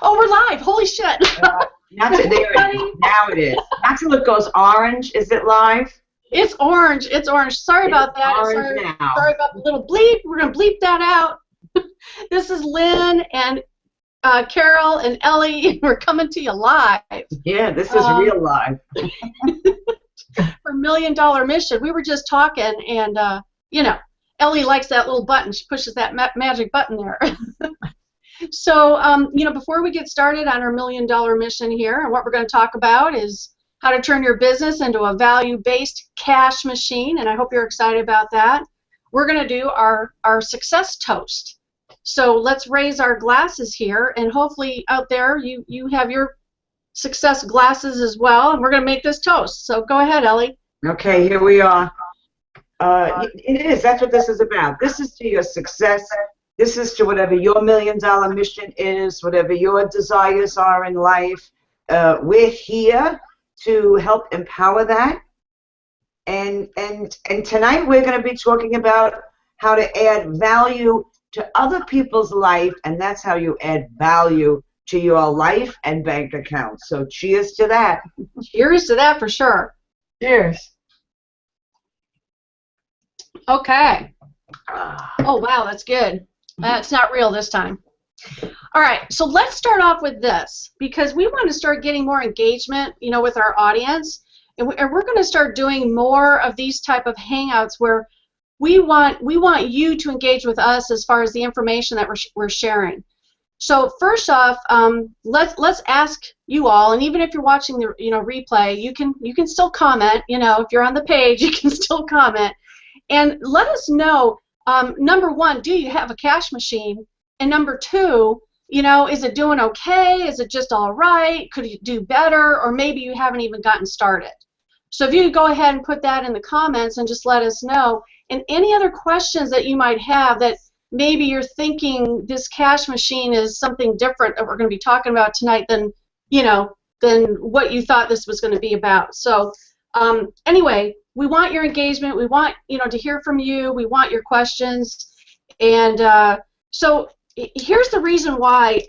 Oh, we're live. Holy shit. Not to, there it is. Now it is. Not till it goes orange. Is it live? It's orange. It's orange. Sorry about that. Orange now. Sorry about the little bleep. We're going to bleep that out. This is Lynn and Carol and Ellie. We're coming to you live. Yeah, this is real live. For $1 Million Mission. We were just talking, and, you know, Ellie likes that little button. She pushes that magic button there. So, you know, before we get started on our $1 Million Mission here, and what we're going to talk about is how to turn your business into a value-based cash machine, and I hope you're excited about that. We're going to do our success toast. So let's raise our glasses here, and hopefully out there you have your success glasses as well, and we're going to make this toast. So go ahead, Ellie. Okay, here we are. It is. That's what this is about. This is to your success. This is to whatever your $1 Million Mission is, whatever your desires are in life. We're here to help empower that. And tonight we're going to be talking about how to add value to other people's life, and that's how you add value to your life and bank account. So cheers to that. Cheers to that for sure. Cheers. Okay. Oh, wow, that's good. It's not real this time. All right, so let's start off with this, because we want to start getting more engagement, you know, with our audience, and we're going to start doing more of these type of hangouts where we want you to engage with us as far as the information that we're sharing. So first off, let's ask you all, and even if you're watching the replay, you can still comment. You know, if you're on the page, you can still comment, and let us know. Number one, do you have a cash machine? And number two, you know, is it doing okay? Is it just all right? Could you do better? Or maybe you haven't even gotten started. So if you could go ahead and put that in the comments and just let us know. And any other questions that you might have that maybe you're thinking this cash machine is something different that we're going to be talking about tonight than, you know, than what you thought this was going to be about. So anyway, we want your engagement. We want, you know, to hear from you. We want your questions. And so here's the reason why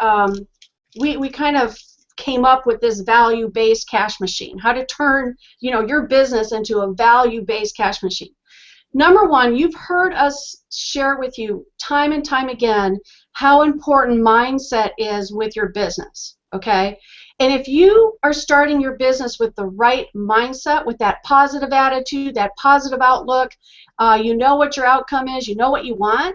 we kind of came up with this value-based cash machine, how to turn, you know, your business into a value-based cash machine. Number one, you've heard us share with you time and time again how important mindset is with your business, okay? And if you are starting your business with the right mindset, with that positive attitude, that positive outlook, you know what your outcome is, you know what you want,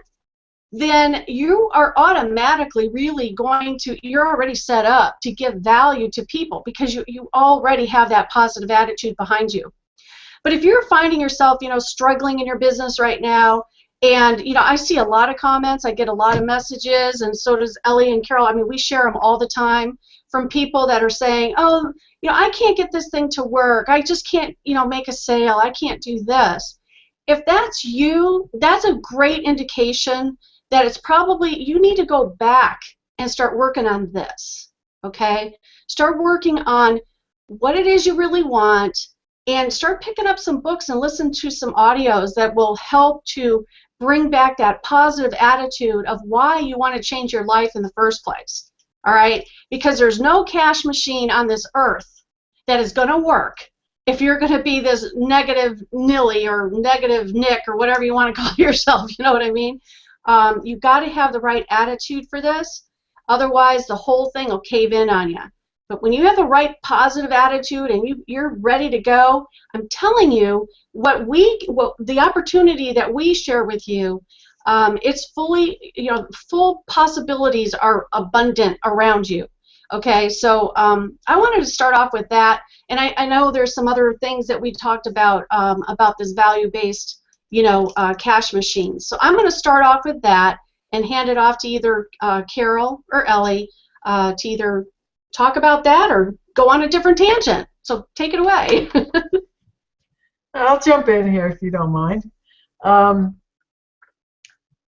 then you are automatically really going to, you're already set up to give value to people because you already have that positive attitude behind you. But if you're finding yourself, you know, struggling in your business right now, and, you know, I see a lot of comments, I get a lot of messages, and so does Ellie and Carol. I mean, we share them all the time from people that are saying, oh, you know, I can't get this thing to work. I just can't, you know, make a sale. I can't do this. If that's you, that's a great indication that it's probably, you need to go back and start working on this, okay? Start working on what it is you really want, and start picking up some books and listen to some audios that will help to bring back that positive attitude of why you want to change your life in the first place, all right? Because there's no cash machine on this earth that is going to work if you're going to be this negative Nilly or negative Nick or whatever you want to call yourself, you know what I mean? You've got to have the right attitude for this, otherwise the whole thing will cave in on you. But when you have the right positive attitude and you're ready to go, I'm telling you, the opportunity that we share with you, it's fully, you know, full possibilities are abundant around you. Okay, so I wanted to start off with that, and I know there's some other things that we talked about this value-based, you know, cash machines. So I'm going to start off with that and hand it off to either Carol or Ellie to either talk about that or go on a different tangent. So take it away. I'll jump in here if you don't mind.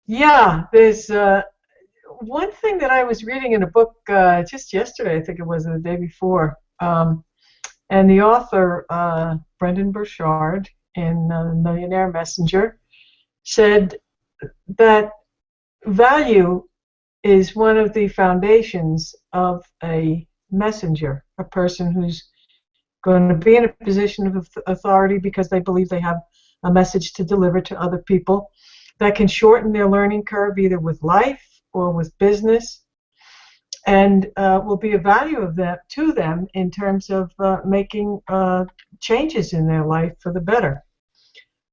Yeah, there's one thing that I was reading in a book just yesterday, I think it was, or the day before, and the author, Brendan Burchard, in Millionaire Messenger, said that value is one of the foundations of a messenger, a person who's going to be in a position of authority because they believe they have a message to deliver to other people that can shorten their learning curve either with life or with business, and will be of value of that to them in terms of making changes in their life for the better.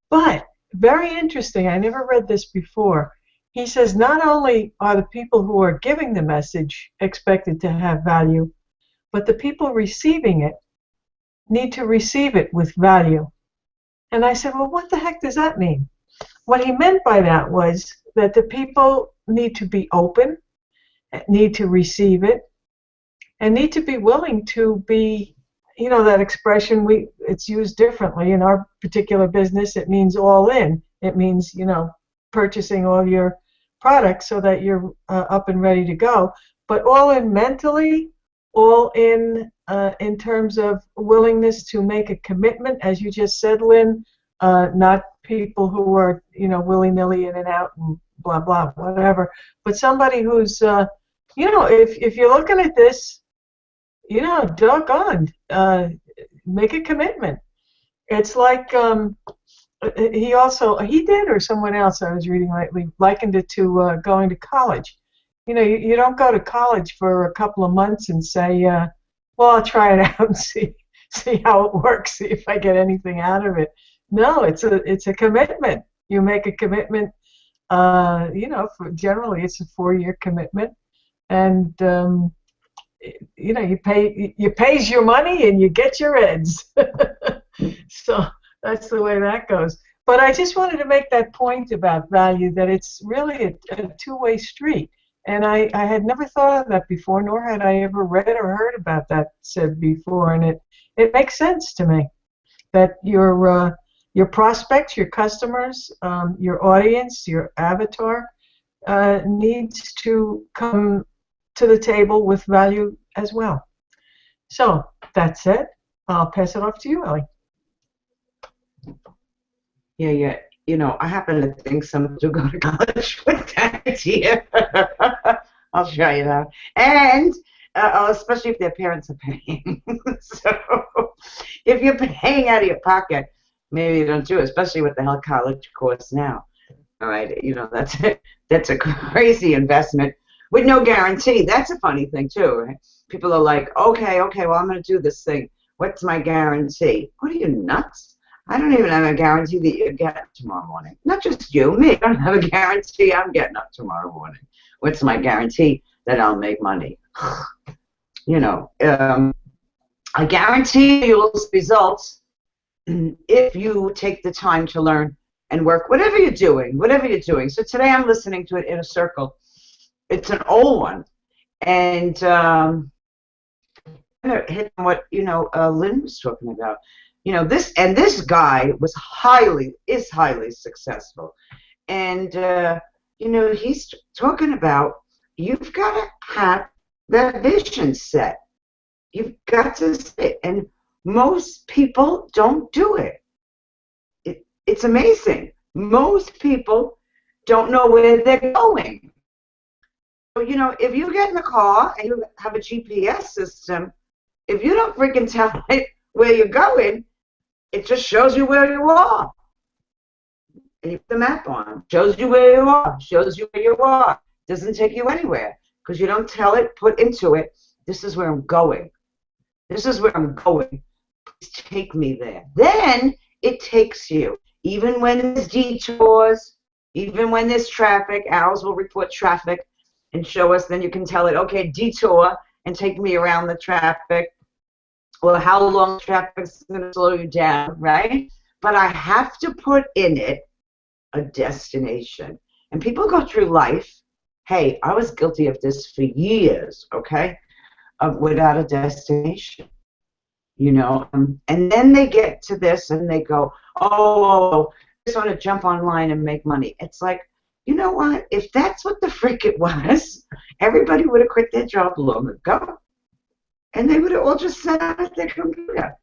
But very interesting, I never read this before. He says not only are the people who are giving the message expected to have value, but the people receiving it need to receive it with value. And I said, well, what the heck does that mean? What he meant by that was that the people need to be open, need to receive it, and need to be willing to be, you know, that expression, it's used differently. In our particular business, it means all in. It means, you know, purchasing all your products so that you're up and ready to go. But all in mentally, all in terms of willingness to make a commitment, as you just said, Lynn, not people who are, you know, willy-nilly in and out and blah, blah, whatever, but somebody who's, you know, if you're looking at this, you know, doggone, make a commitment. It's like he did, or someone else I was reading lately, likened it to going to college. You know, you don't go to college for a couple of months and say, well, I'll try it out and see how it works, see if I get anything out of it. No, it's a commitment. You make a commitment. You know, generally it's a 4-year commitment, and you know, you pays your money and you get your eds. So that's the way that goes. But I just wanted to make that point about value, that it's really a two-way street. And I had never thought of that before, nor had I ever read or heard about that said before. And it makes sense to me that your prospects, your customers, your audience, your avatar needs to come to the table with value as well. So that's it. I'll pass it off to you, Ellie. Yeah. You know, I happen to think some do go to college with that idea. I'll show you that. And especially if their parents are paying. So if you're paying out of your pocket, maybe you don't do it, especially with the health college course now. All right, you know, that's a crazy investment with no guarantee. That's a funny thing too, right? People are like, okay, well, I'm going to do this thing. What's my guarantee? What are you, nuts? I don't even have a guarantee that you get up tomorrow morning. Not just you, me. I don't have a guarantee I'm getting up tomorrow morning. What's my guarantee? That I'll make money. You know, I guarantee you'll see results if you take the time to learn and work, whatever you're doing. So today I'm listening to it in a circle. It's an old one, and hit on what, you know, Lynn was talking about. You know, this guy is highly successful, and you know, he's talking about you've got to have that vision set. You've got to sit, and most people don't do it. It's amazing. Most people don't know where they're going. So, you know, if you get in the car and you have a GPS system, if you don't freaking tell it where you're going, it just shows you where you are. And you put the map on. Shows you where you are. Shows you where you are. Doesn't take you anywhere because you don't tell it, put into it, this is where I'm going. This is where I'm going. Please take me there. Then it takes you. Even when there's detours, even when there's traffic, owls will report traffic and show us, then you can tell it, okay, detour, and take me around the traffic, or how long traffic's going to slow you down, right? But I have to put in it a destination. And people go through life, hey, I was guilty of this for years, okay, without a destination, you know. And then they get to this and they go, oh, I just want to jump online and make money. It's like, you know what? If that's what the frick it was, everybody would have quit their job long ago. And they would have all just sat at their computer.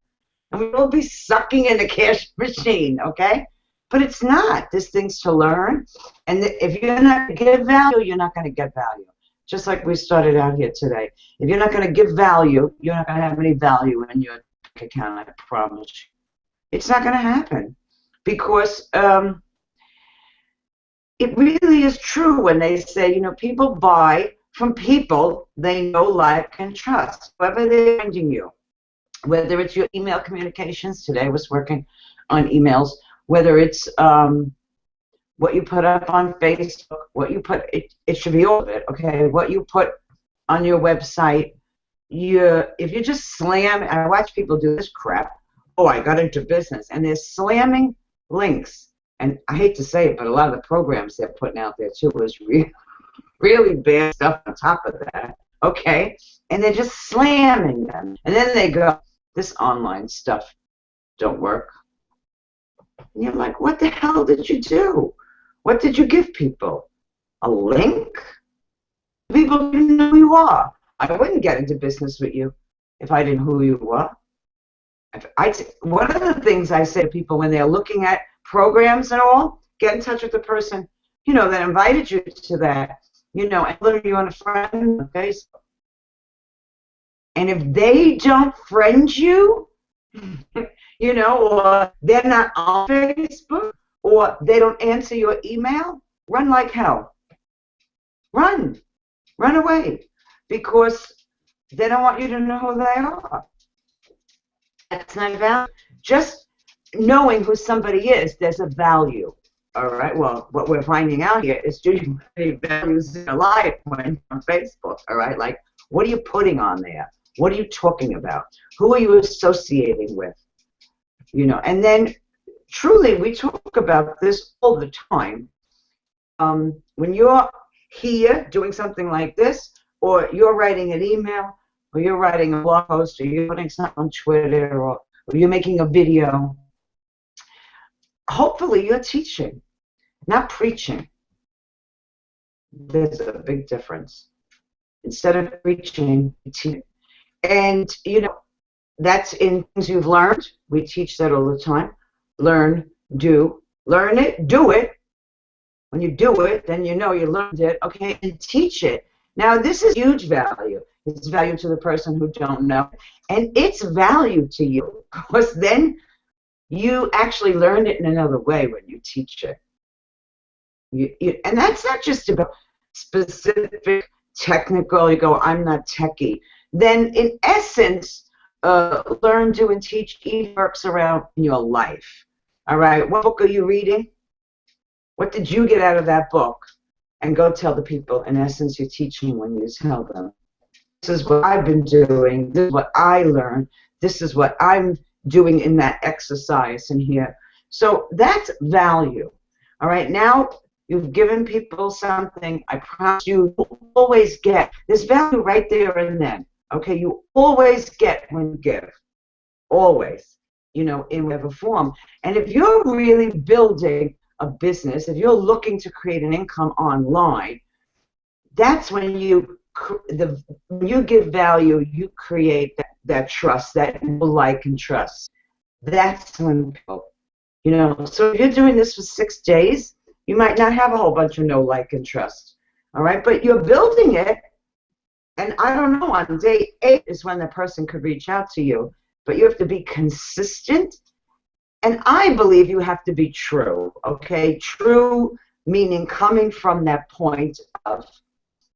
And we'd all be sucking in the cash machine, okay? But it's not. There's things to learn. And if you're not going to give value, you're not going to get value. Just like we started out here today. If you're not going to give value, you're not going to have any value in your bank account, I promise you. It's not going to happen because it really is true when they say, you know, people buy from people they know, like, and trust, whoever they're sending you. Whether it's your email communications, today I was working on emails, whether it's what you put up on Facebook, what you put, it should be all of it, okay? What you put on your website, if you just slam, I watch people do this crap, oh, I got into business, and they're slamming links, and I hate to say it, but a lot of the programs they're putting out there too is really bad stuff on top of that, okay? And they're just slamming them, and then they go, this online stuff don't work. And you're like, what the hell did you do? What did you give people? A link? People didn't know who you are. I wouldn't get into business with you if I didn't know who you were. One of the things I say to people when they're looking at programs and all, get in touch with the person, you know, that invited you to that, you know, and literally you want a friend on Facebook. And if they don't friend you, you know, or they're not on Facebook, or they don't answer your email, run like hell. Run. Run away. Because they don't want you to know who they are. That's not value. Just knowing who somebody is, there's a value. All right? Well, what we're finding out here is, do you have any values in your life when you're on Facebook? All right? Like, what are you putting on there? What are you talking about? Who are you associating with? You know, and then truly, we talk about this all the time. When you're here doing something like this, or you're writing an email, or you're writing a blog post, or you're putting something on Twitter, or you're making a video, hopefully you're teaching, not preaching. There's a big difference. Instead of preaching, you teach. And, you know, that's in things you've learned. We teach that all the time. Learn, do. Learn it, do it. When you do it, then you know you learned it, okay, and teach it. Now, this is huge value. It's value to the person who don't know, and it's value to you, because then you actually learn it in another way when you teach it. And that's not just about specific technical, you go, I'm not techie. Then, in essence, learn, do, and teach works around your life. All right, what book are you reading? What did you get out of that book? And go tell the people, in essence, you're teaching when you tell them. This is what I've been doing. This is what I learned. This is what I'm doing in that exercise in here. So that's value. All right, now you've given people something. I promise you always get. There's value right there and then. Okay, you always get when you give. Always. You know, in whatever form. And if you're really building a business, if you're looking to create an income online, that's when you give value, you create that trust, that like and trust. That's when people, you know, so if you're doing this for 6 days, you might not have a whole bunch of no like and trust. All right, but you're building it, and I don't know, on day 8 is when the person could reach out to you, but you have to be consistent. And I believe you have to be true, okay? True meaning coming from that point of,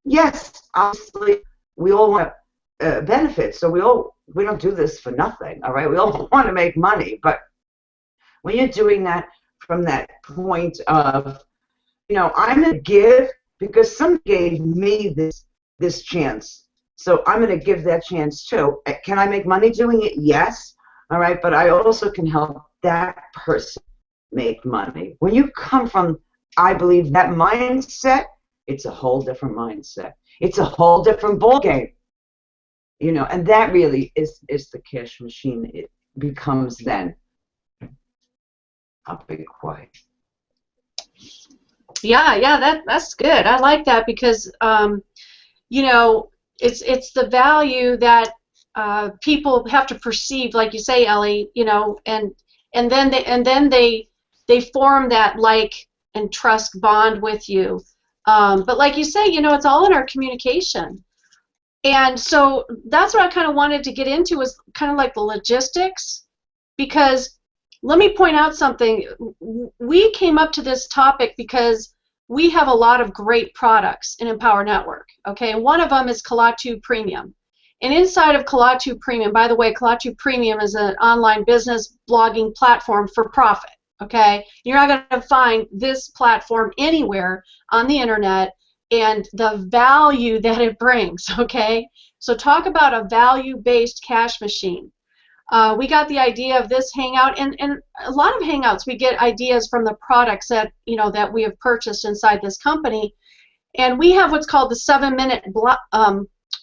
yes, obviously, we all want benefits, so we don't do this for nothing, all right? We all want to make money, but when you're doing that from that point of, you know, I'm going to give because somebody gave me this chance, so I'm going to give that chance too. Can I make money doing it? Yes, all right, but I also can help that person make money. When you come from, I believe, that mindset, it's a whole different mindset. It's a whole different ballgame. You know, and that really is the cash machine. It becomes then. I'll be quiet. Yeah, that's good. I like that because, you know, it's the value that people have to perceive, like you say, Ellie. You know, and then they form that like and trust bond with you. But like you say, it's all in our communication. And so that's what I kind of wanted to get into, was kind of like the logistics, because let me point out something. We came up to this topic because we have a lot of great products in Empower Network. Okay, and one of them is Kalatu Premium. And inside of Kalatu Premium, by the way, Kalatu Premium is an online business blogging platform for profit. Okay, you're not going to find this platform anywhere on the internet, and the value that it brings. Okay, so talk about a value-based cash machine. We got the idea of this hangout, and a lot of hangouts we get ideas from the products that that we have purchased inside this company, and we have what's called the 7-minute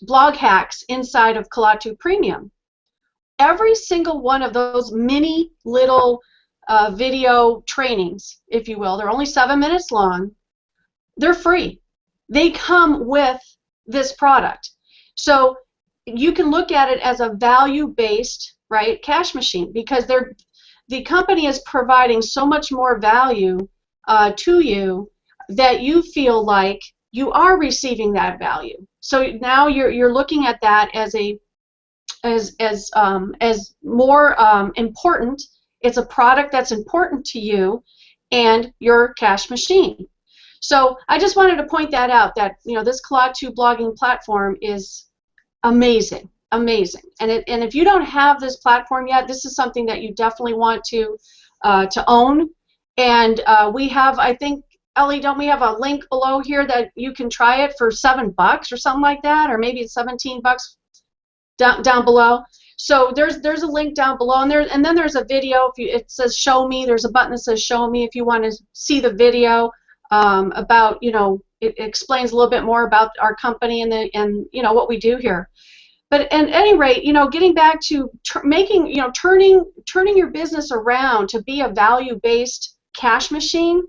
blog hacks inside of Kalatu Premium. Every single one of those mini little video trainings, if you will, they're only 7 minutes long. They're free. They come with this product, so you can look at it as a value-based, right, cash machine, because the company is providing so much more value to you that you feel like you are receiving that value. So now you're looking at that as more important. It's a product that's important to you and your cash machine. So I just wanted to point that out, that this Kalatu blogging platform is amazing, amazing. And if you don't have this platform yet, this is something that you definitely want to own. And we have, I think, Ellie, don't we have a link below here that you can try it for $7 or something like that, or maybe it's $17 down below. So there's a link down below, and then there's a video. It says show me. There's a button that says show me if you want to see the video about it explains a little bit more about our company and what we do here. But at any rate, getting back to turning your business around to be a value-based cash machine,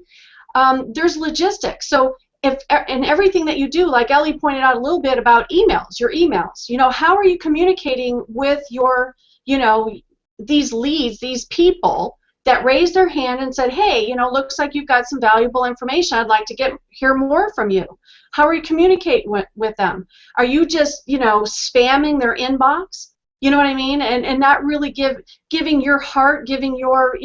there's logistics. So in everything that you do, like Ellie pointed out a little bit about emails, your emails, how are you communicating with your, these leads, these people that raised their hand and said, hey, looks like you've got some valuable information. I'd like to hear more from you. How are you communicating with them? Are you just, spamming their inbox? You know what I mean? And not really giving your heart, giving your,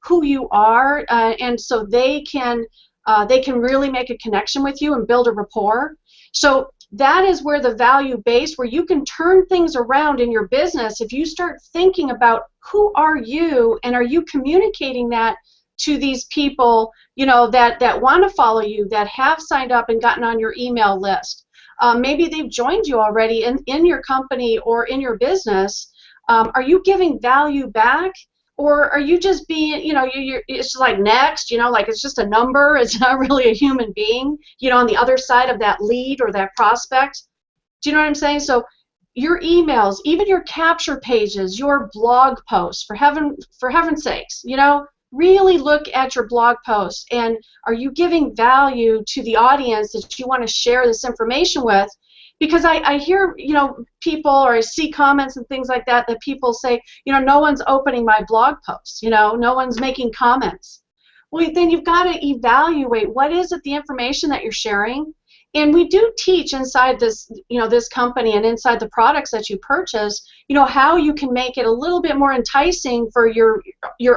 who you are, and so they can really make a connection with you and build a rapport. So that is where the value base, where you can turn things around in your business if you start thinking about who are you, and are you communicating that to these people, that want to follow you, that have signed up and gotten on your email list. Maybe they've joined you already in your company or in your business. Are you giving value back? Or are you just being, it's like next, like it's just a number, it's not really a human being, on the other side of that lead or that prospect. Do you know what I'm saying? So your emails, even your capture pages, your blog posts, for heaven's sakes, really look at your blog posts, and are you giving value to the audience that you want to share this information with? Because I hear, people, or I see comments and things like that people say, no one's opening my blog posts, no one's making comments. Well, then you've got to evaluate what is it, the information that you're sharing. And we do teach inside this, this company and inside the products that you purchase, how you can make it a little bit more enticing for your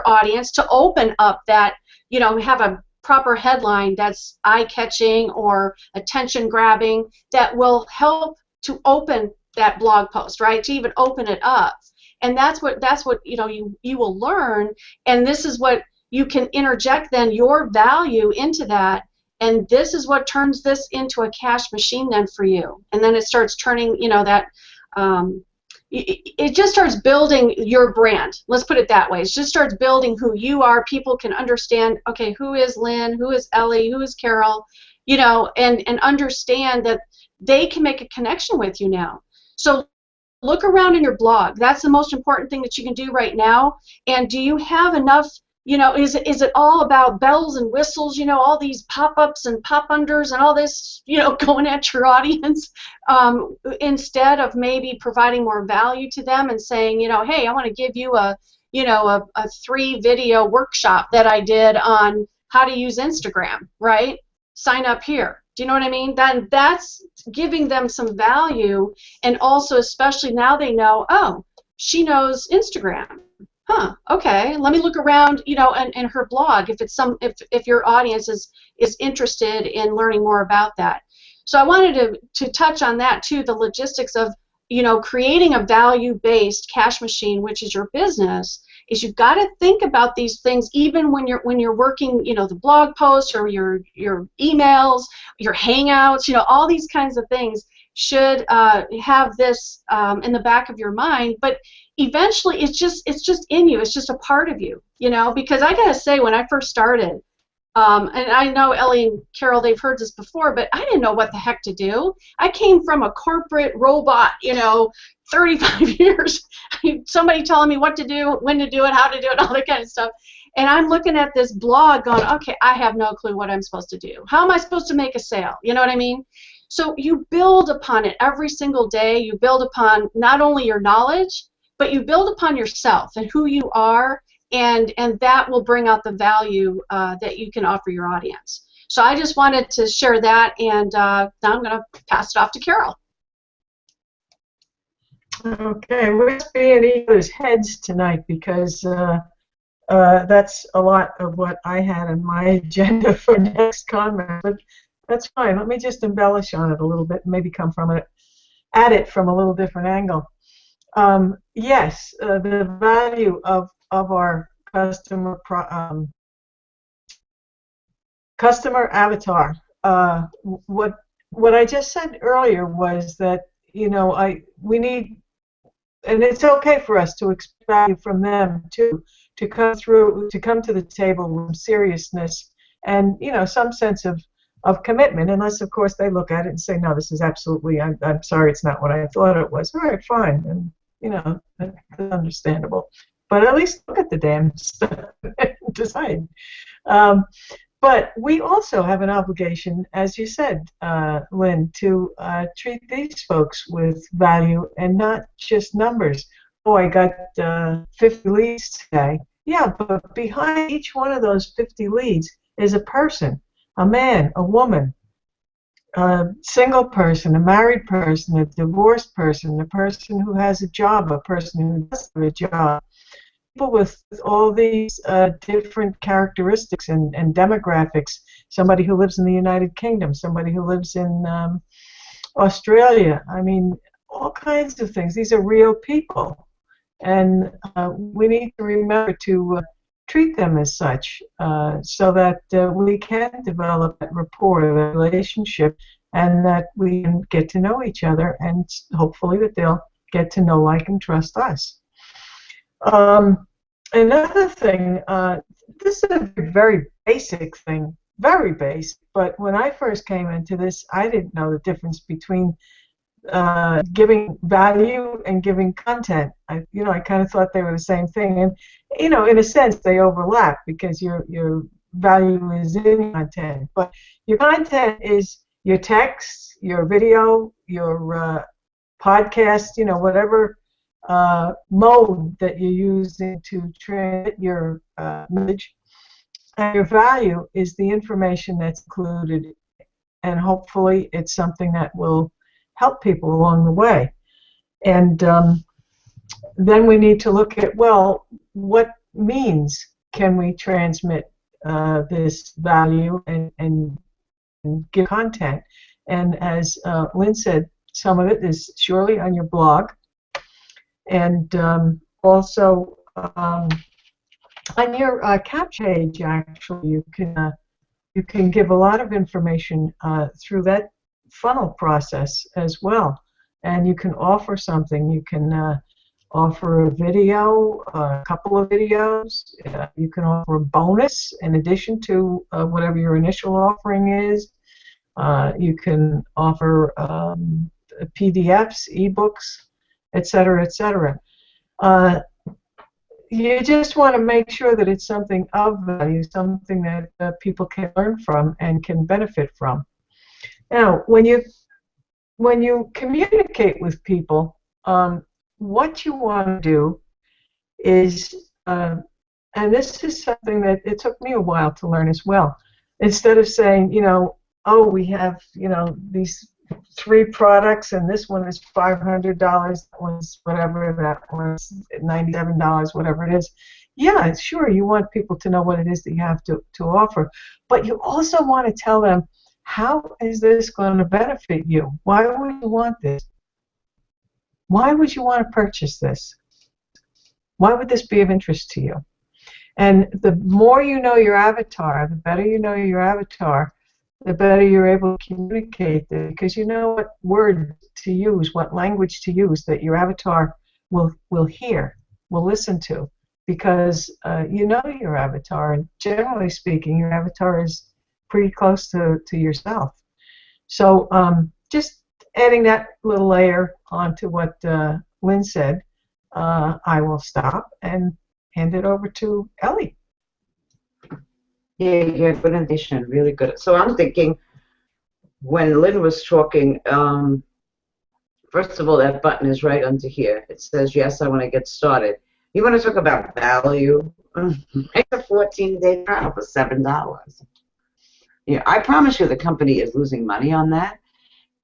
audience to open up that, have a proper headline that's eye-catching or attention-grabbing that will help to open that blog post, right? To even open it up, and that's what you will learn, and this is what you can interject then your value into that, and this is what turns this into a cash machine then for you, and then it starts turning, that. It just starts building your brand. Let's put it that way. It just starts building who you are. People can understand, okay, who is Lynn, who is Ellie, who is Carol, and understand that they can make a connection with you now. So look around in your blog. That's the most important thing that you can do right now. And do you have enough, is it all about bells and whistles, all these pop-ups and pop-unders and all this, going at your audience, instead of maybe providing more value to them and saying, hey, I want to give you a 3-video workshop that I did on how to use Instagram, right? Sign up here. Do you know what I mean? Then that's giving them some value, and also especially now they know, oh, she knows Instagram. Huh, okay, let me look around, you know, and her blog if it's if your audience is interested in learning more about that. So I wanted to touch on that too, the logistics of, you know, creating a value-based cash machine, which is your business, is you've got to think about these things even when you're working, you know, the blog posts or your emails, your hangouts, you know, all these kinds of things should have this in the back of your mind. But eventually it's just in you, it's just a part of you, you know, because I gotta say, when I first started, and I know Ellie and Carol, they've heard this before, but I didn't know what the heck to do. I came from a corporate robot, you know, 35 years, somebody telling me what to do, when to do it, how to do it, all that kind of stuff. And I'm looking at this blog going, okay, I have no clue what I'm supposed to do. How am I supposed to make a sale? You know what I mean? So you build upon it every single day. You build upon not only your knowledge, but you build upon yourself and who you are, and that will bring out the value that you can offer your audience. So I just wanted to share that, and now I'm going to pass it off to Carol. Okay, we're just being each other's heads tonight because that's a lot of what I had on my agenda for next comment. But that's fine. Let me just embellish on it a little bit and maybe come from it, at it from a little different angle. Yes, the value of our customer avatar. What I just said earlier was that, you know, we need, and it's okay for us to expect value from them too, to come to the table with seriousness and, you know, some sense of commitment, unless of course they look at it and say, no, this is absolutely, I'm sorry, it's not what I thought it was. All right, fine, and you know, that's understandable. But at least look at the damn stuff and decide. But we also have an obligation, as you said, Lynn, to treat these folks with value and not just numbers. Oh, I got 50 leads today. Yeah, but behind each one of those 50 leads is a person, a man, a woman, a single person, a married person, a divorced person, a person who has a job, a person who doesn't have a job. People with all these different characteristics and demographics. Somebody who lives in the United Kingdom, somebody who lives in Australia. I mean, all kinds of things. These are real people, and we need to remember to treat them as such, so that we can develop that rapport, that relationship, and that we can get to know each other, and hopefully that they'll get to know, like, and trust us. Another thing, this is a very basic thing, very basic, but when I first came into this, I didn't know the difference between giving value and giving content. I kind of thought they were the same thing, and you know, in a sense, they overlap because your value is in content, but your content is your text, your video, your podcast, you know, whatever mode that you're using to transmit your message. And your value is the information that's included, and hopefully it's something that will help people along the way. And then we need to look at, well, what means can we transmit this value and give content? And as Lynn said, some of it is surely on your blog, and also on your CAP page. Actually, you can give a lot of information through that funnel process as well, and you can offer something. You can offer a video, a couple of videos. You can offer a bonus in addition to whatever your initial offering is. You can offer PDFs, ebooks, etc., etc. You just want to make sure that it's something of value, something that people can learn from and can benefit from. Now, when you communicate with people, what you want to do is, and this is something that it took me a while to learn as well. Instead of saying, you know, oh, we have, these 3 products, and this one is $500, that one's whatever, that one's $97, whatever it is. Yeah, sure, you want people to know what it is that you have to offer, but you also want to tell them, how is this going to benefit you? Why would you want this? Why would you want to purchase this? Why would this be of interest to you? And the more you know your avatar, the better you know your avatar, the better you're able to communicate it, because you know what word to use, what language to use that your avatar will hear, will listen to, because you know your avatar, and generally speaking, your avatar is pretty close to yourself. So just adding that little layer onto what Lynn said, I will stop and hand it over to Ellie. Yeah, good addition, really good. So I'm thinking, when Lynn was talking, first of all, that button is right under here. It says, yes, I want to get started. You want to talk about value? Make a 14-day trial for $7. Yeah, I promise you the company is losing money on that.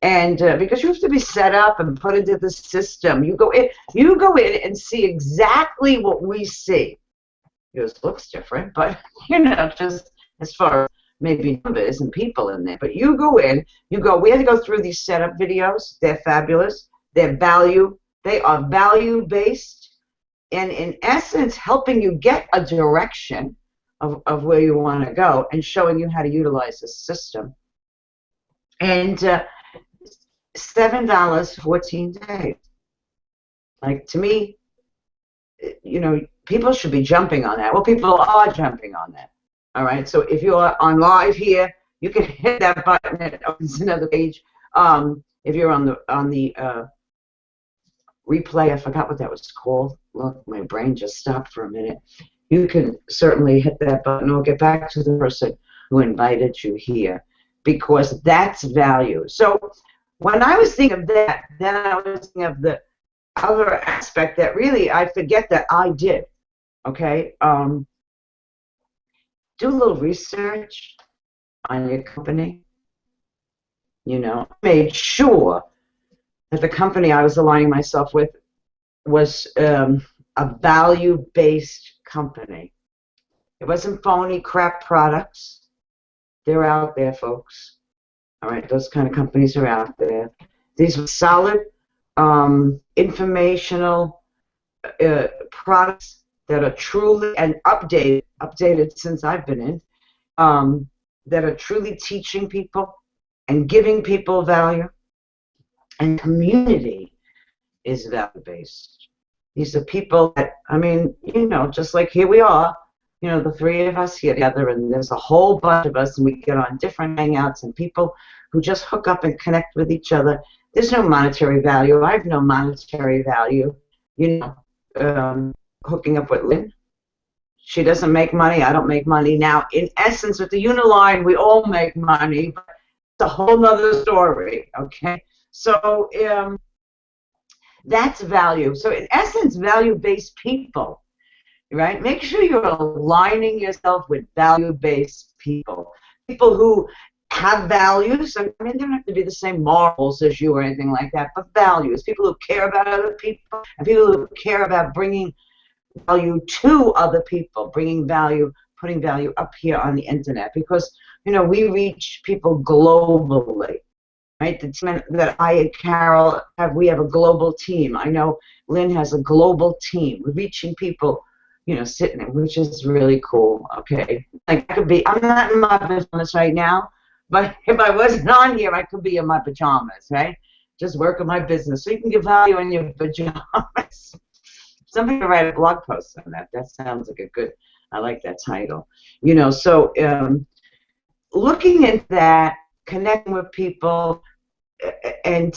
And because you have to be set up and put into the system, you go in and see exactly what we see. Yours looks different, but just as far as maybe numbers and people in there. But you go in, we had to go through these setup videos. They're fabulous. They are value-based, and in essence, helping you get a direction of where you want to go and showing you how to utilize the system. And $7, 14 days. Like, to me, people should be jumping on that. Well, people are jumping on that. All right. So if you're on live here, you can hit that button. It opens another page. If you're on the replay, I forgot what that was called. Look, my brain just stopped for a minute. You can certainly hit that button or get back to the person who invited you here, because that's value. So when I was thinking of that, then I was thinking of the other aspect that really I forget that I did. Okay, do a little research on your company. Made sure that the company I was aligning myself with was a value-based company. It wasn't phony crap products. They're out there, folks. All right, those kind of companies are out there. These were solid, informational products that are truly and updated since I've been in, that are truly teaching people and giving people value. And community is value-based. These are people that, just like here we are, the three of us here together, and there's a whole bunch of us, and we get on different hangouts, and people who just hook up and connect with each other. There's no monetary value. I have no monetary value. Hooking up with Lynn. She doesn't make money. I don't make money. Now, in essence, with the Uniline, we all make money, but it's a whole nother story, okay? So that's value. So in essence, value-based people, right? Make sure you're aligning yourself with value-based people. People who have values. They don't have to be the same morals as you or anything like that, but values. People who care about other people, and people who care about bringing value to other people, bringing value, putting value up here on the internet, because we reach people globally, right? The team that I and Carol have, we have a global team. I know Lynn has a global team. We're reaching people, sitting there, which is really cool. Okay, like I'm not in my pajamas right now, but if I wasn't on here, I could be in my pajamas, right? Just working my business. So you can give value in your pajamas. Somebody to write a blog post on that. That sounds like I like that title. So looking into that, connecting with people, and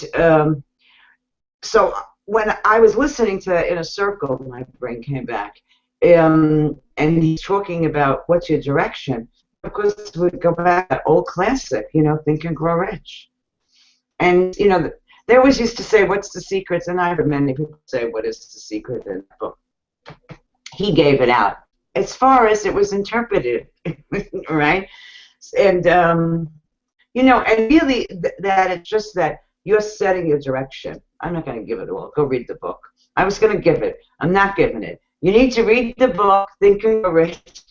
so when I was listening to that in a circle, my brain came back, and he's talking about what's your direction. Of course, we go back to that old classic, Think and Grow Rich. And, they always used to say, what's the secret? And I've heard many people say, what is the secret in the book? He gave it out as far as it was interpreted, right? And You know, and really that it's just that you're setting your direction. I'm not going to give it all. Go read the book. I was going to give it. I'm not giving it. You need to read the book, Think and Grow Rich,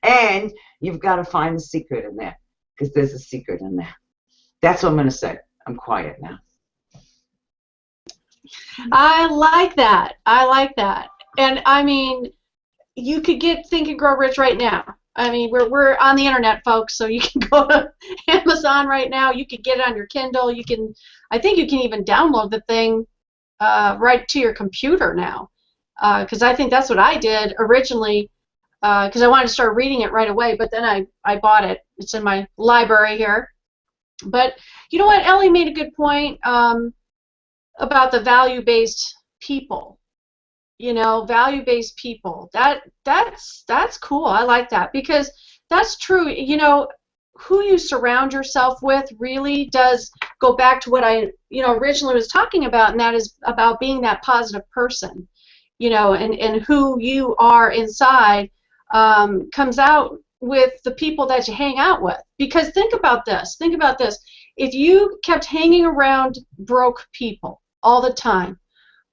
and you've got to find the secret in there, because there's a secret in there. That's what I'm going to say. I'm quiet now. I like that. I like that. And I mean, you could get Think and Grow Rich right now. I mean, we're on the internet, folks, so you can go to Amazon right now. You could get it on your Kindle. You can, I think you can even download the thing right to your computer now, because I think that's what I did originally, because I wanted to start reading it right away, but then I bought it. It's in my library here. But you know what? Ellie made a good point about the value-based people. You know, value-based people. That's cool. I like that, because that's true. You know, who you surround yourself with really does go back to what I, you know, originally was talking about, and that is about being that positive person. You know, and who you are inside comes out with the people that you hang out with. Because think about this. Think about this. If you kept hanging around broke people all the time,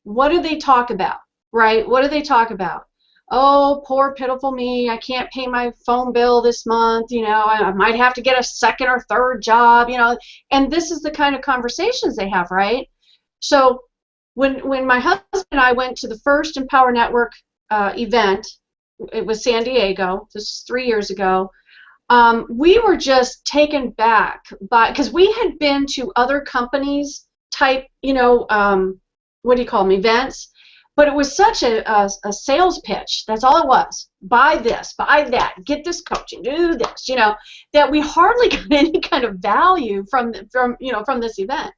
what do they talk about? Right? What do they talk about? Oh, poor pitiful me, I can't pay my phone bill this month, you know, I might have to get a second or third job, you know, and this is the kind of conversations they have, right? So when my husband and I went to the first Empower Network event, it was San Diego, this was 3 years ago, we were just taken back by, because we had been to other companies type, you know, what do you call them, events, but it was such a sales pitch. That's all it was. Buy this, buy that, get this coaching, do this, you know, that we hardly got any kind of value from this event.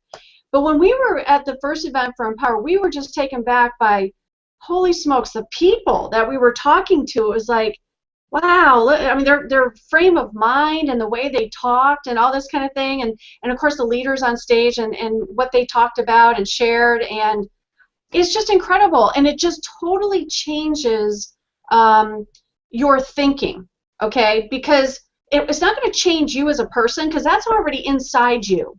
But when we were at the first event for Empower, we were just taken back by, holy smokes, the people that we were talking to. It was like, wow, I mean, their frame of mind and the way they talked and all this kind of thing, and of course the leaders on stage and what they talked about and shared, and it's just incredible, and it just totally changes your thinking, okay? Because it's not going to change you as a person, because that's already inside you.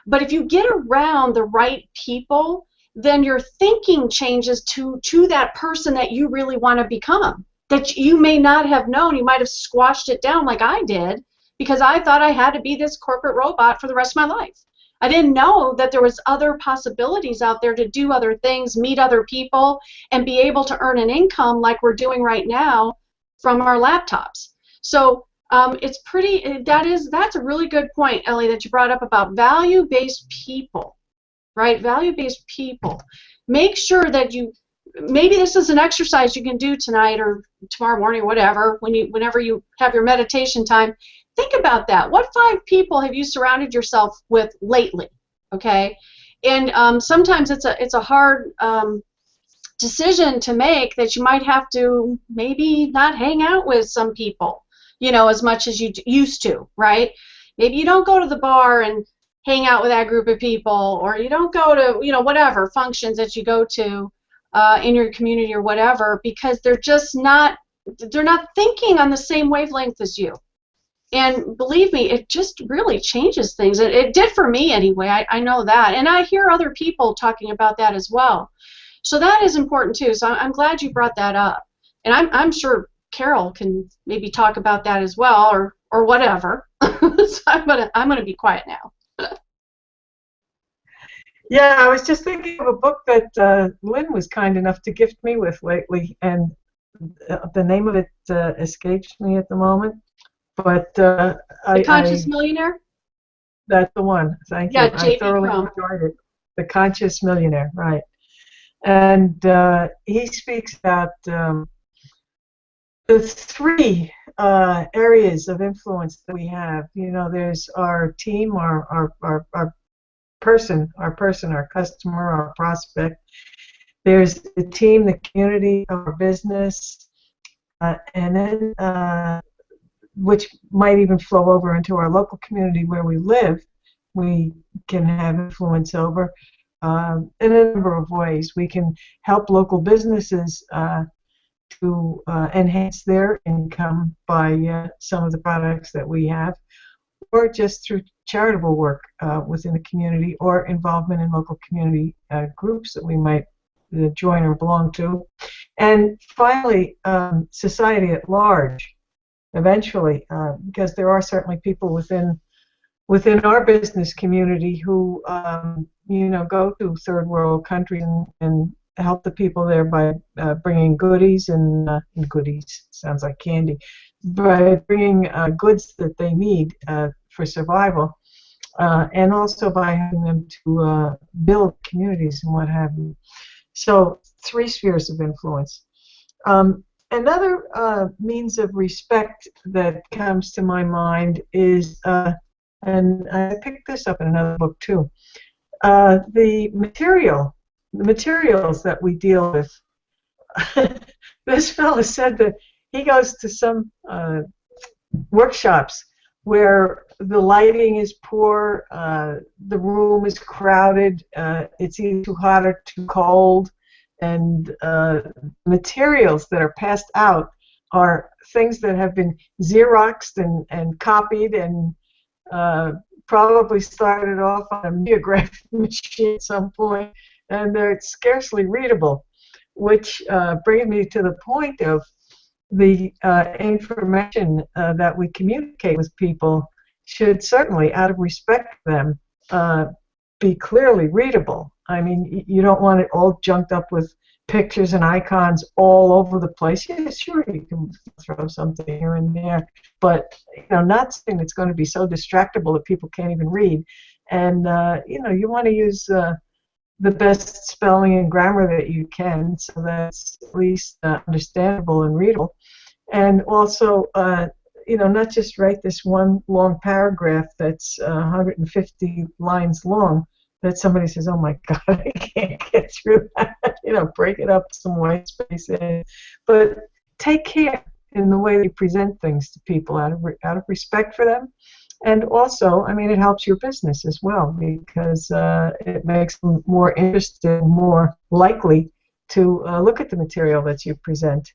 But if you get around the right people, then your thinking changes to that person that you really want to become, that you may not have known. You might have squashed it down like I did, because I thought I had to be this corporate robot for the rest of my life. I didn't know that there was other possibilities out there to do other things, meet other people, and be able to earn an income like we're doing right now from our laptops. So it's pretty, that's a really good point, Ellie, that you brought up about value-based people, right? Value-based people. Make sure that you, maybe this is an exercise you can do tonight or tomorrow morning or whatever, whenever you have your meditation time. Think about that. What 5 people have you surrounded yourself with lately? Okay, and sometimes it's a hard decision to make, that you might have to maybe not hang out with some people, you know, as much as you used to, right? Maybe you don't go to the bar and hang out with that group of people, or you don't go to, you know, whatever functions that you go to in your community or whatever, because they're not thinking on the same wavelength as you. And believe me, it just really changes things. It did for me anyway. I know that. And I hear other people talking about that as well. So that is important too. So I'm glad you brought that up. And I'm sure Carol can maybe talk about that as well, or whatever. So I'm gonna be quiet now. Yeah, I was just thinking of a book that Lynn was kind enough to gift me with lately, and the name of it escapes me at the moment. But The Conscious Millionaire? That's the one. Thank you. Yeah, J.B. I thoroughly Crumb. enjoyed it. The Conscious Millionaire, right. And he speaks about the 3 areas of influence that we have. You know, there's our team, our person, our customer, our prospect. There's the team, the community, our business, and then which might even flow over into our local community where we live, we can have influence over in a number of ways. We can help local businesses to enhance their income by some of the products that we have. or just through charitable work within the community or involvement in local community groups that we might join or belong to. And finally, society at large, eventually, because there are certainly people within our business community who, go to third world countries and help the people there by bringing goodies and goodies sounds like candy, by bringing goods that they need for survival, and also by having them to build communities and what have you. So 3 spheres of influence. Another means of respect that comes to my mind is, and I picked this up in another book too, the materials that we deal with. This fellow said that he goes to some workshops where the lighting is poor, the room is crowded, it's either too hot or too cold, and materials that are passed out are things that have been Xeroxed and copied and probably started off on a mimeograph machine at some point, and they're scarcely readable, which brings me to the point of the information that we communicate with people should certainly, out of respect for them, be clearly readable. I mean, you don't want it all junked up with pictures and icons all over the place. Yeah, sure, you can throw something here and there, but not something that's going to be so distractible that people can't even read. And you want to use the best spelling and grammar that you can, so that's at least understandable and readable. And also, not just write this one long paragraph that's 150 lines long that somebody says, oh my God, I can't get through that. Break it up some white space in. But take care in the way that you present things to people out of respect for them. And also, it helps your business as well, because it makes them more interested, more likely to look at the material that you present.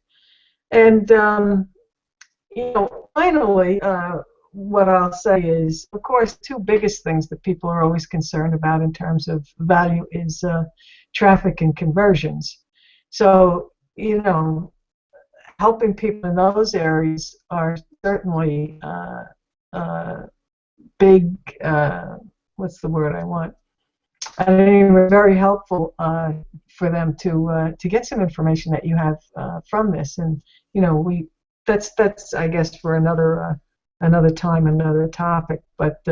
And, finally, what I'll say is, of course, 2 biggest things that people are always concerned about in terms of value is traffic and conversions. So, helping people in those areas are certainly big, what's the word I want? Very helpful for them to get some information that you have from this, and that's I guess for another time, another topic. But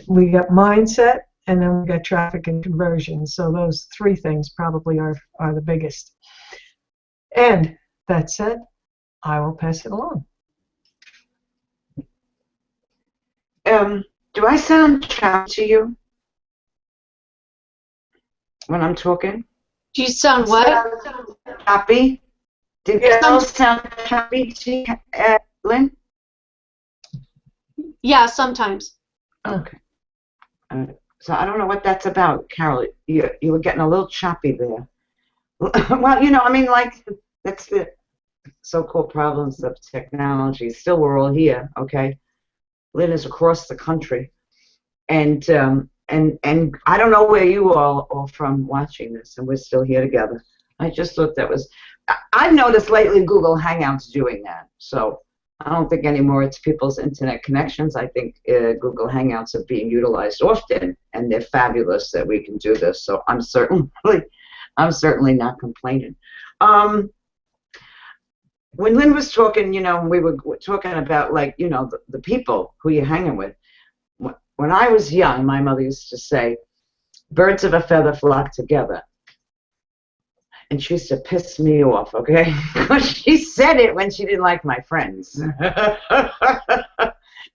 we got mindset, and then we got traffic and conversion. So those 3 things probably are the biggest. And that said, I will pass it along. Do I sound choppy to you when I'm talking? Do you sound what? Choppy? Did it sound choppy to you, Lynn? Yeah, sometimes. Okay. So I don't know what that's about, Carol. You were getting a little choppy there. Well, that's the so-called problems of technology. Still, we're all here, okay? Lynn is across the country, and I don't know where you all are from watching this, and we're still here together. I just thought that was. I've noticed lately Google Hangouts doing that, so I don't think anymore it's people's internet connections. I think Google Hangouts are being utilized often, and they're fabulous that we can do this. So I'm certainly not complaining. When Lynn was talking, we were talking about the people who you're hanging with. When I was young, my mother used to say, "Birds of a feather flock together." And she used to piss me off, okay? She said it when she didn't like my friends.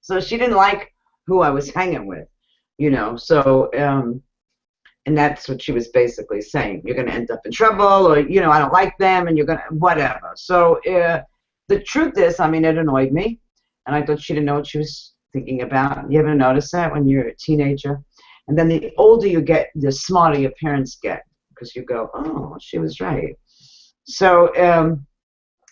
So she didn't like who I was hanging with, So, and that's what she was basically saying. You're going to end up in trouble, or, I don't like them, and you're going to, whatever. So the truth is, it annoyed me, and I thought she didn't know what she was thinking about. You ever notice that when you're a teenager? And then the older you get, the smarter your parents get. Because you go, oh, she was right. So,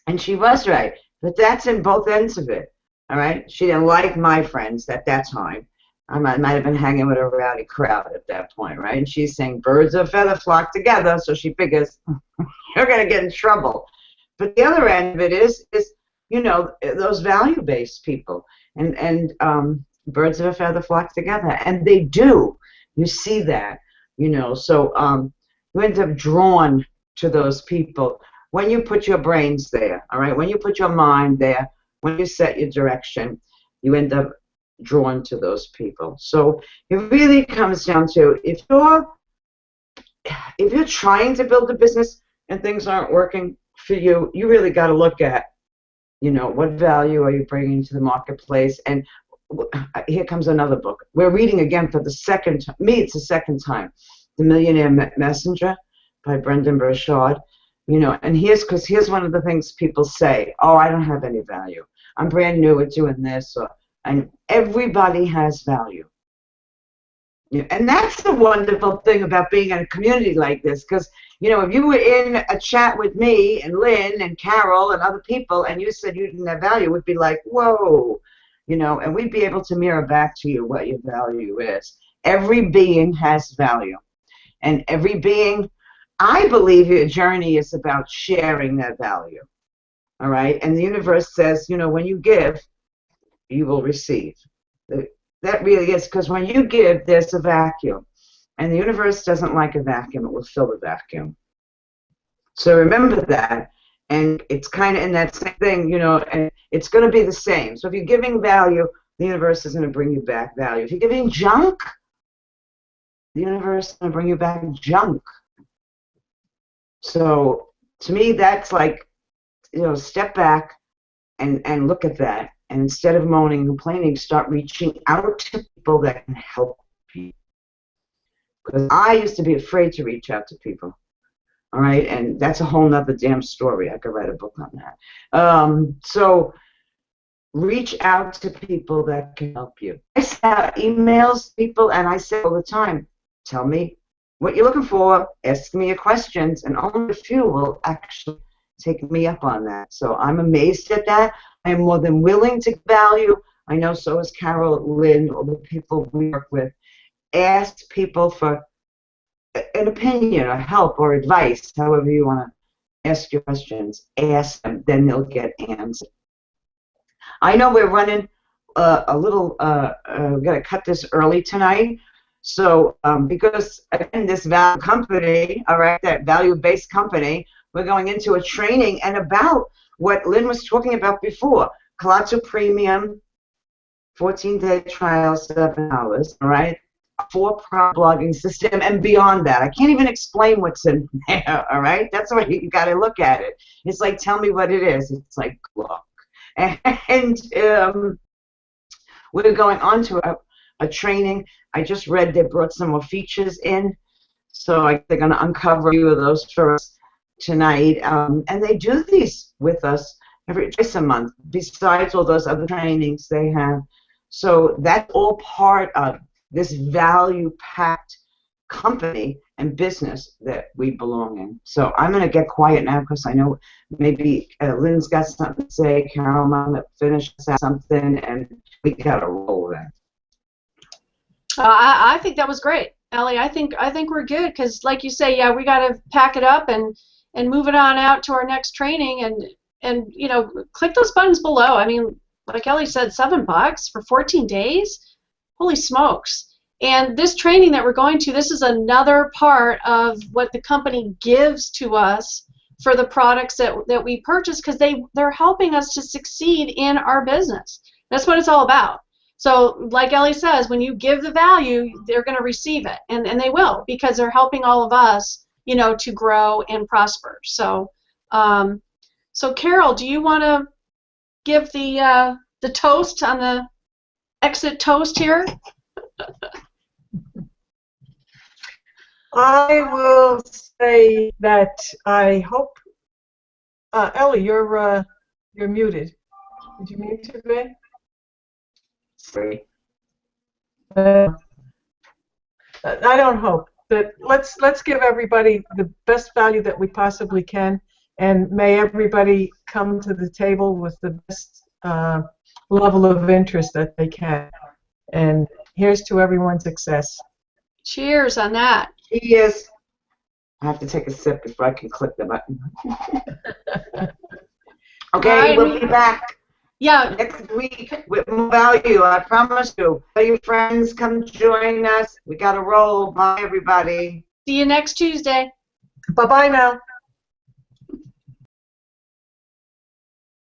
and she was right. But that's in both ends of it. All right, she didn't like my friends at that time. I might have been hanging with a rowdy crowd at that point, right? And she's saying birds of a feather flock together, so she figures you're going to get in trouble. But the other end of it is those value-based people, and birds of a feather flock together, and they do. You see that, So you end up drawn to those people when you put your brains there. All right, when you put your mind there, when you set your direction, you end up drawn to those people. So it really comes down to if you're trying to build a business and things aren't working for you, you really got to look at, what value are you bringing to the marketplace. And here comes another book. We're reading again for the second time. It's the second time. The Millionaire Messenger by Brendan Burchard. And here's one of the things people say. Oh, I don't have any value. I'm brand new at doing this. And everybody has value. And that's the wonderful thing about being in a community like this, because, if you were in a chat with me and Lynn and Carol and other people and you said you didn't have value, we'd be like, whoa, and we'd be able to mirror back to you what your value is. Every being has value. And every being, I believe your journey is about sharing that value. All right? And the universe says, when you give, you will receive. That really is, because when you give, there's a vacuum. And the universe doesn't like a vacuum. It will fill the vacuum. So remember that. And it's kind of in that same thing, and it's going to be the same. So if you're giving value, the universe is going to bring you back value. If you're giving junk, the universe is going to bring you back junk. So to me, that's like, step back and look at that. And instead of moaning and complaining, start reaching out to people that can help you. Because I used to be afraid to reach out to people. All right? And that's a whole nother damn story. I could write a book on that. So reach out to people that can help you. I send emails to people, and I say all the time, tell me what you're looking for, ask me your questions, and only a few will actually take me up on that. So I'm amazed at that. I am more than willing to value. I know so is Carol, Lynn, all the people we work with. Ask people for an opinion or help or advice, however you want to ask your questions. Ask them, then they'll get answers. I know we're running a little, we've got to cut this early tonight. So because, again, this value company, all right, that value-based company, we're going into a training and about what Lynn was talking about before. Colazzo Premium, 14-day trial, $7, all right? A 4-prong blogging system and beyond that. I can't even explain what's in there, all right? That's the way you got to look at it. It's like, tell me what it is. It's like, look. And we're going on to a training. I just read they brought some more features in, so they're going to uncover a few of those for us tonight. And they do these with us twice a month, besides all those other trainings they have. So that's all part of this value-packed company and business that we belong in. So I'm going to get quiet now because I know maybe Lynn's got something to say, Carol might finish something, and we got to roll with it. I think that was great, Ellie. I think we're good because, like you say, yeah, we got to pack it up and move it on out to our next training and click those buttons below. I mean, like Ellie said, $7 for 14 days. Holy smokes. And this training that we're going to, this is another part of what the company gives to us for the products that we purchase because they're helping us to succeed in our business. That's what it's all about. So like Ellie says, when you give the value, they're going to receive it, and they will because they're helping all of us, to grow and prosper. So, so Carol, do you want to give the toast on the exit toast here? I will say that I hope. Ellie, you're muted. Did you mute today? Sorry. I don't hope that. Let's give everybody the best value that we possibly can, and may everybody come to the table with the best level of interest that they can. And here's to everyone's success. Cheers on that. He is. I have to take a sip before I can click the button. Okay, All right, we'll be back Yeah, next week with more value. I promise you. Tell your friends, come join us. We got to roll. Bye, everybody. see you next Tuesday. Bye-bye now.